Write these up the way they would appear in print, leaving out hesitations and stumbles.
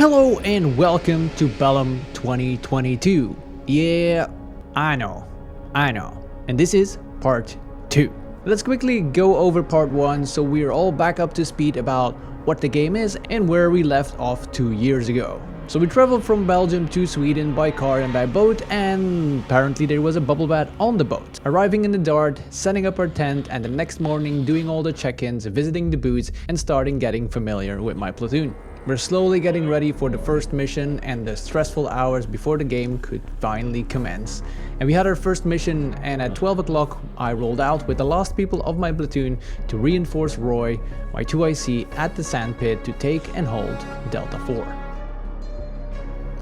Hello and welcome to Bellum 2022. Yeah, I know. And this is part 2. Let's quickly go over part 1 so we are all back up to speed about what the game is and where we left off 2 years ago. So we traveled from Belgium to Sweden by car and by boat, and apparently there was a bubble bath on the boat. Arriving in the Dart, setting up our tent, and the next morning doing all the check-ins, visiting the booths, and starting getting familiar with my platoon. We're slowly getting ready for the first mission and the stressful hours before the game could finally commence. And we had our first mission, and at 12 o'clock I rolled out with the last people of my platoon to reinforce Roy, my 2IC, at the SANDPIT to take and hold Delta 4.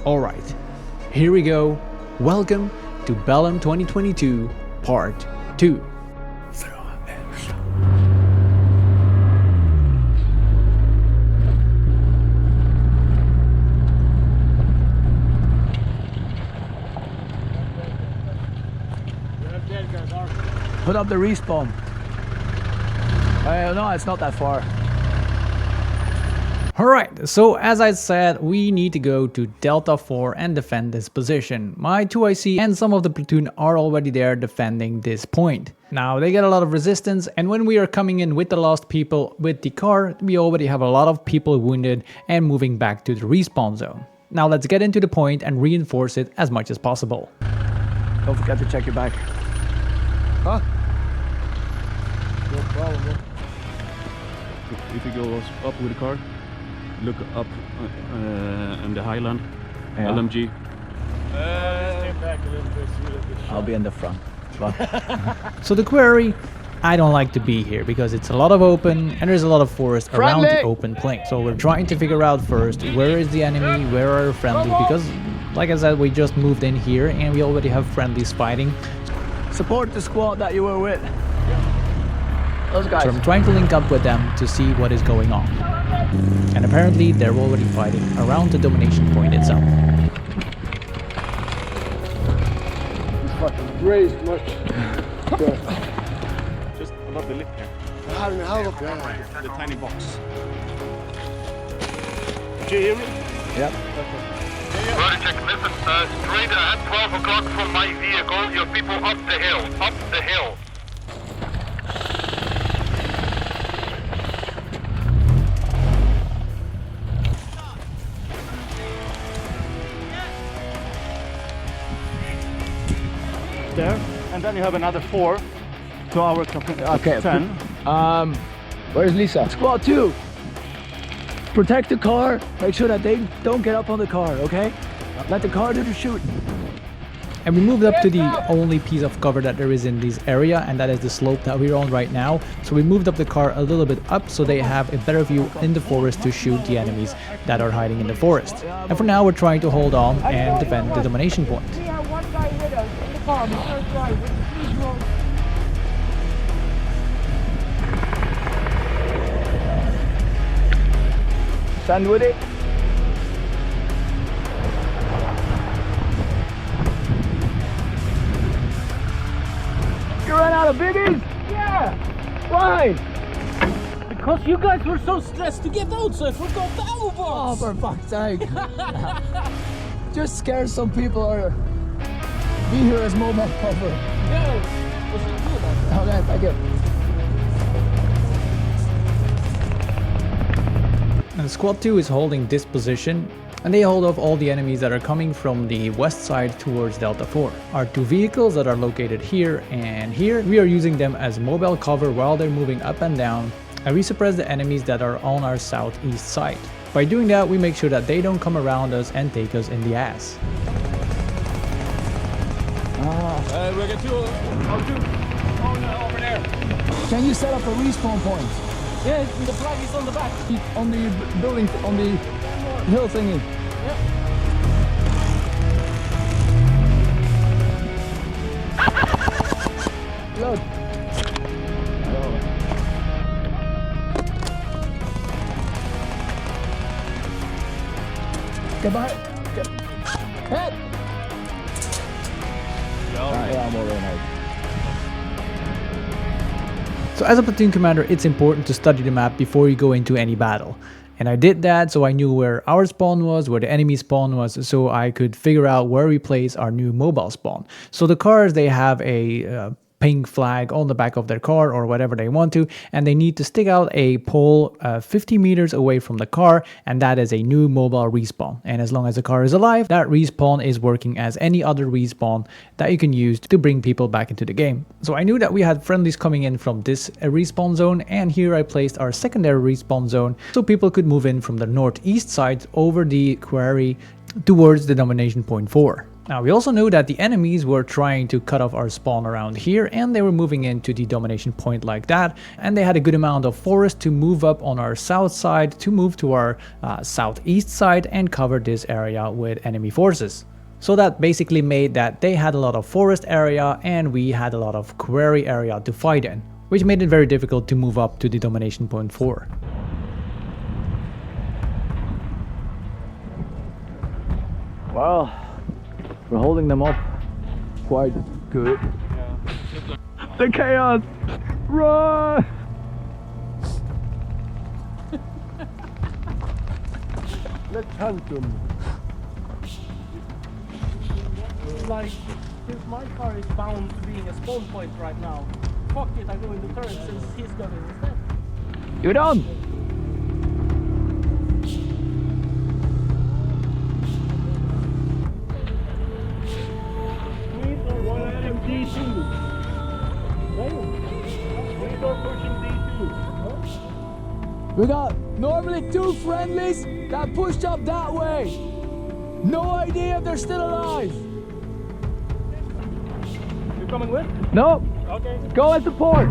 Alright, here we go. Welcome to Bellum 2022 Part 2. Put up the respawn. No, it's not that far. Alright, so as I said, we need to go to Delta 4 and defend this position. My 2IC and some of the platoon are already there defending this point. Now, they get a lot of resistance, and when we are coming in with the lost people with the car, we already have a lot of people wounded and moving back to the respawn zone. Now let's get into the point and reinforce it as much as possible. Don't forget to check your back. Huh? No problem. If you go up with the car, look up on the highland, Yeah. LMG. Step back a little bit, see a little bit. I'll be in the front. So the quarry, I don't like to be here because it's a lot of open and there's a lot of forest around the open plain. So we're trying to figure out first where is the enemy, where are our friendlies, because like I said, we just moved in here and we already have friendlies fighting. Support the squad that you were with. Those guys. So I'm trying to link up with them to see what is going on. And apparently they're already fighting around the domination point itself. Fucking raised much. Just above the lip here, How up there? the tiny box. Do you hear me? Yep. Verage, listen, straight at 12 o'clock from my vehicle, your people up the hill. There, and then you have another 4 to our Okay. 10. Where's Lisa? Squad 2. Protect the car. Make sure that they don't get up on the car, okay? Let the car do the shooting. And we moved up to the only piece of cover that there is in this area, and that is the slope that we're on right now. So we moved up the car a little bit up so they have a better view in the forest to shoot the enemies that are hiding in the forest. And for now we're trying to hold on and defend the domination point. We have one guy with us in the car, the third guy. Please roll. Stand with it. You ran out of biggies? Yeah, Why? because you guys were so stressed to get out, so I forgot the ammo Oh, box. for fuck's sake. Just scare some people or be here as mobile cover. Yeah, was it good? Okay, thank you. And Squad 2 is holding this position, and they hold off all the enemies that are coming from the west side towards Delta 4. Our 2 vehicles that are located here and here, we are using them as mobile cover while they're moving up and down, and we suppress the enemies that are on our southeast side. By doing that, we make sure that they don't come around us and take us in the ass. We got two. Oh, no, over there. Can you set up a respawn point? Yeah, the flag is on the back. On the building, on the hill thingy. Look. Get by. Head. Yeah, I'm already out. So as a platoon commander, it's important to study the map before you go into any battle. And I did that so I knew where our spawn was, where the enemy spawn was, so I could figure out where we place our new mobile spawn. So the cars, they have a pink flag on the back of their car or whatever they want to, and they need to stick out a pole 50 meters away from the car, and that is a new mobile respawn. And as long as the car is alive, that respawn is working as any other respawn that you can use to bring people back into the game. So I knew that we had friendlies coming in from this respawn zone, and here I placed our secondary respawn zone so people could move in from the northeast side over the quarry towards the domination point 4. Now we also knew that the enemies were trying to cut off our spawn around here, and they were moving into the domination point like that, and they had a good amount of forest to move up on our south side to move to our southeast side and cover this area with enemy forces. So that basically made that they had a lot of forest area and we had a lot of quarry area to fight in, which made it very difficult to move up to the domination point 4. Well, we're holding them off quite good. The chaos! Run! Let's hunt them. Like, since my car is bound to being a spawn point right now, fuck it, I go in the turret since he's got it instead. You're done! We got normally 2 friendlies that pushed up that way. No idea if they're still alive. You coming with? No. Okay. Go and support.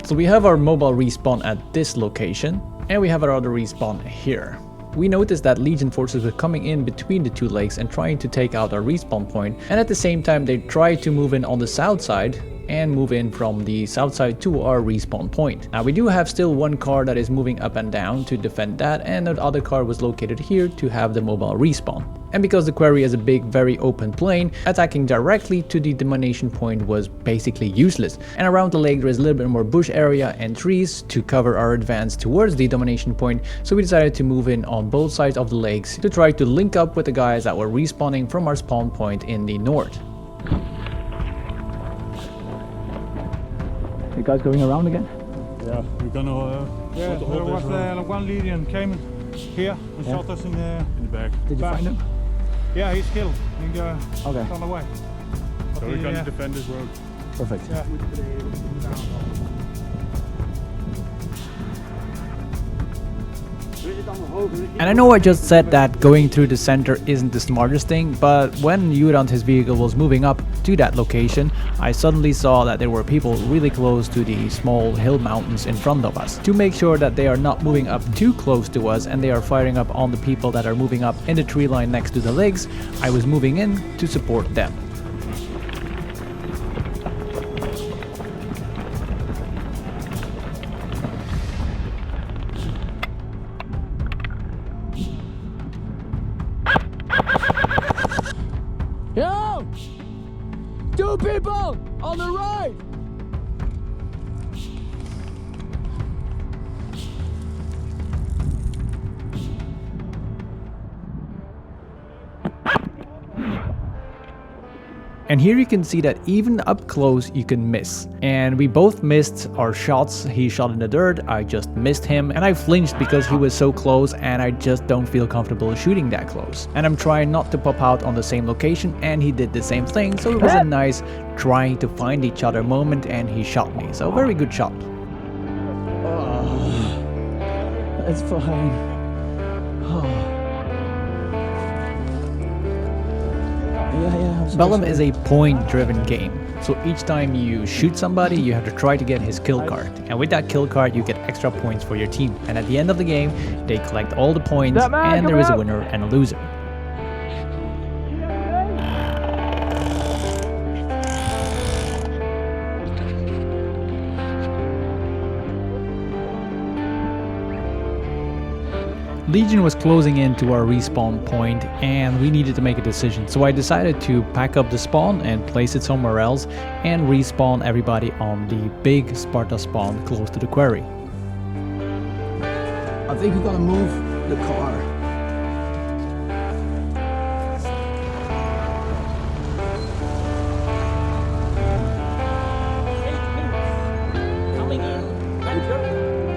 So we have our mobile respawn at this location, and we have our other respawn here. We noticed that Legion forces were coming in between the 2 lakes and trying to take out our respawn point, and at the same time they tried to move in on the south side and move in from the south side to our respawn point. Now we do have still 1 car that is moving up and down to defend that, and the other car was located here to have the mobile respawn. And because the quarry is a big, very open plain, attacking directly to the domination point was basically useless. And around the lake there is a little bit more bush area and trees to cover our advance towards the domination point, so we decided to move in on both sides of the lakes to try to link up with the guys that were respawning from our spawn point in the north. You guys going around again? Yeah, we're gonna. Yeah, there was one Legion came here and shot us in the back. Did you back. find him? Yeah, he's killed. He's Okay. on the way. So we're gonna defend this road. Perfect. Yeah. And I know I just said that going through the center isn't the smartest thing, but when Yurant his vehicle was moving up to that location, I suddenly saw that there were people really close to the small hill mountains in front of us. To make sure that they are not moving up too close to us and they are firing up on the people that are moving up in the tree line next to the lakes, I was moving in to support them. Yo! 2 people on the right! And here you can see that even up close you can miss. And we both missed our shots. He shot in the dirt, I just missed him, and I flinched because he was so close and I just don't feel comfortable shooting that close. And I'm trying not to pop out on the same location, and he did the same thing, so it was a nice trying to find each other moment, and he shot me. So very good shot. It's fine. Oh. Yeah, Bellum is a point-driven game, so each time you shoot somebody, you have to try to get his kill card. And with that kill card, you get extra points for your team. And at the end of the game, they collect all the points, and there is a winner and a loser. Legion was closing in to our respawn point, and we needed to make a decision. So I decided to pack up the spawn and place it somewhere else and respawn everybody on the big Sparta spawn close to the quarry. I think we're gonna move the car. Coming in.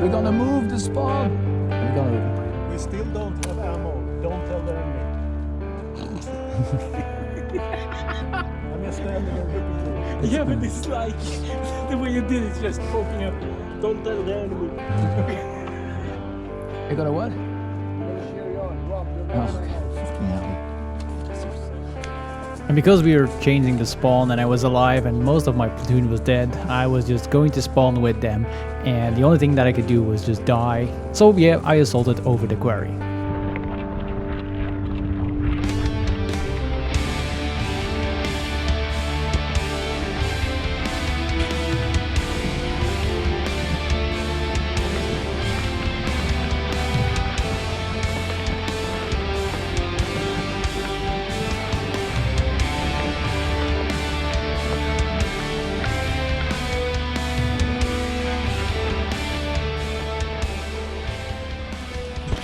We're gonna move the spawn. We're gonna. We still don't have ammo. Don't tell the enemy. I'm just standing and looking for it. Yeah, but it's like the way you did it, just poking up. Don't tell the enemy. You gonna what? Oh, fucking hell. And because we were changing the spawn and I was alive and most of my platoon was dead, I was just going to spawn with them, and the only thing that I could do was just die. So yeah, I assaulted over the quarry.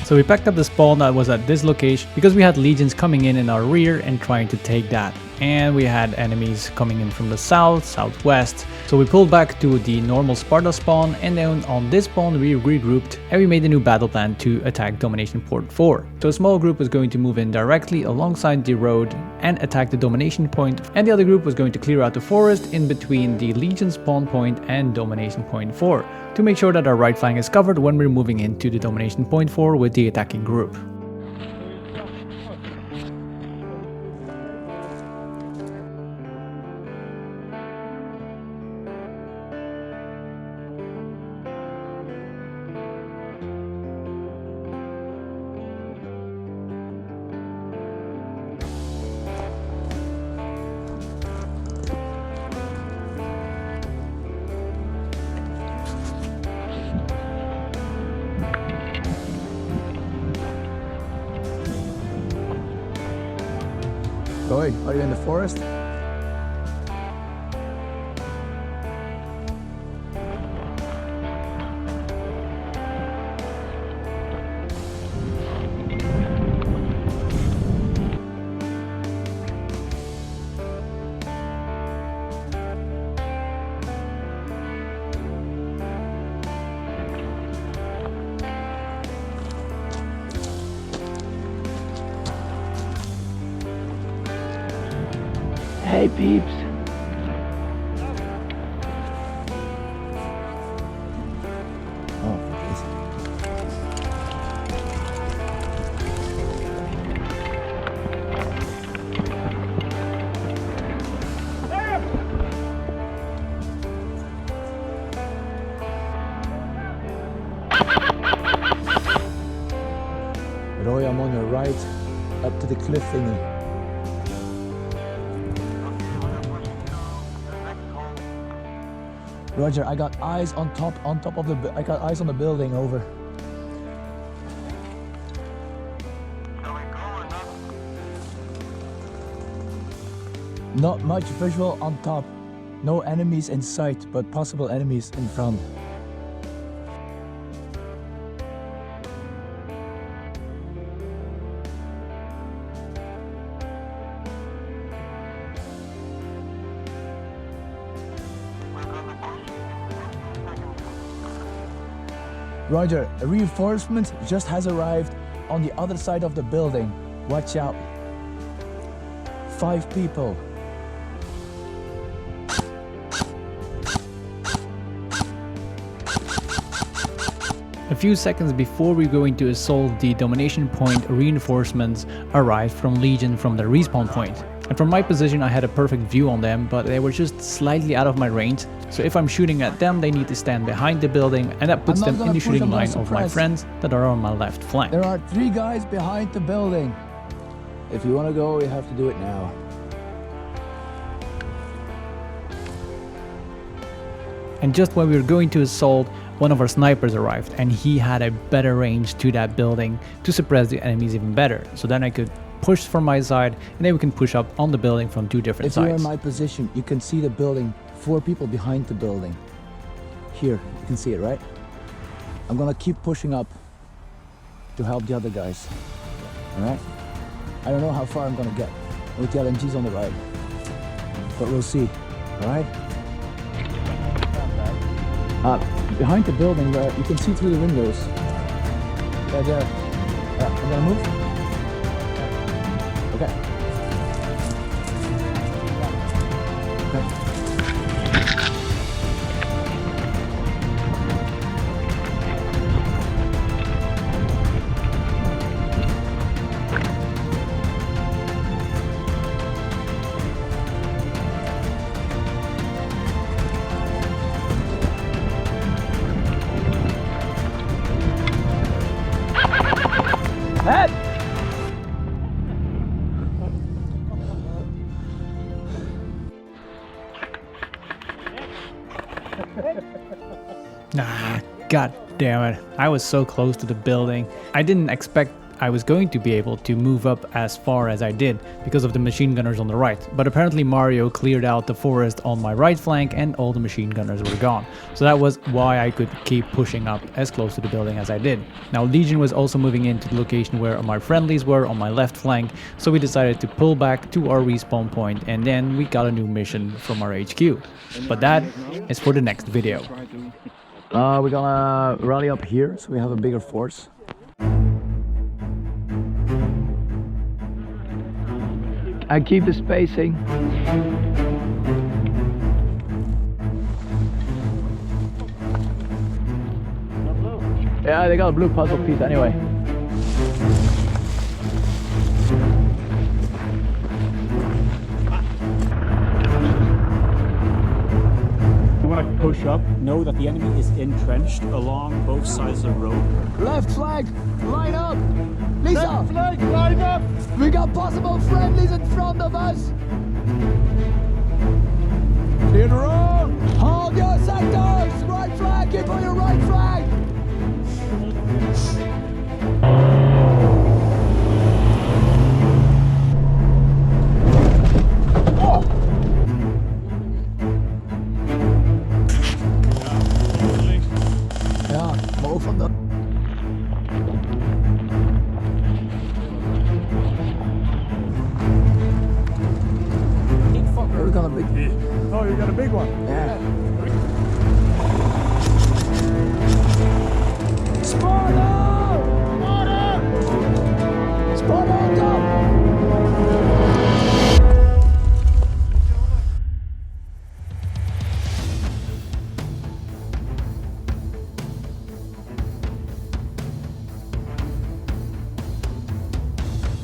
So we packed up the spawn that was at this location because we had legions coming in our rear and trying to take that. And we had enemies coming in from the south, southwest. So we pulled back to the normal Sparta spawn, and then on this spawn we regrouped and we made a new battle plan to attack Domination Port 4. So a small group was going to move in directly alongside the road and attack the Domination point, and the other group was going to clear out the forest in between the Legion spawn point and Domination Point 4 to make sure that our right flank is covered when we're moving into the Domination Point 4 with the attacking group. Roy, are you in the forest? Hey peeps. Roy, I'm on your right, up to the cliff thingy. Roger, I got eyes on top of the, I got eyes on the building, over. Not much visual on top. No enemies in sight, but possible enemies in front. Roger, a reinforcement just has arrived on the other side of the building. Watch out. 5 people. A few seconds before we were going to assault the Domination Point, reinforcements arrived from Legion from the respawn point. And from my position I had a perfect view on them, but they were just slightly out of my range. So if I'm shooting at them, they need to stand behind the building, and that puts them in the shooting line of my friends that are on my left flank. There are 3 guys behind the building. If you want to go, you have to do it now. And just when we were going to assault, one of our snipers arrived, and he had a better range to that building to suppress the enemies even better. So then I could push from my side, and then we can push up on the building from 2 different sides. If you're in my position, you can see the building. 4 people behind the building. Here, you can see it, right? I'm gonna keep pushing up. to help the other guys. All right? I don't know how far I'm gonna get with the LMGs on the right, but we'll see. All right? Behind the building, where you can see through the windows. Yeah, there. I'm gonna move. Okay. Head! Nah, god damn it. I was so close to the building. I didn't expect I was going to be able to move up as far as I did because of the machine gunners on the right. But apparently Mario cleared out the forest on my right flank and all the machine gunners were gone. So that was why I could keep pushing up as close to the building as I did. Now Legion was also moving into the location where my friendlies were on my left flank, so we decided to pull back to our respawn point, and then we got a new mission from our HQ. But that is for the next video. We're gonna rally up here so we have a bigger force. I keep the spacing. Yeah, they got a blue puzzle piece anyway. You want to push up, know that the enemy is entrenched along both sides of the road. Left flank, line up! Lisa! Left flank, line up! We got possible friendlies in front of us! Clear the road! Hold your sectors! Right flank, keep on your right flank! Ja, omhoog van dat. We got a big. Oh, you got a big one? Yeah.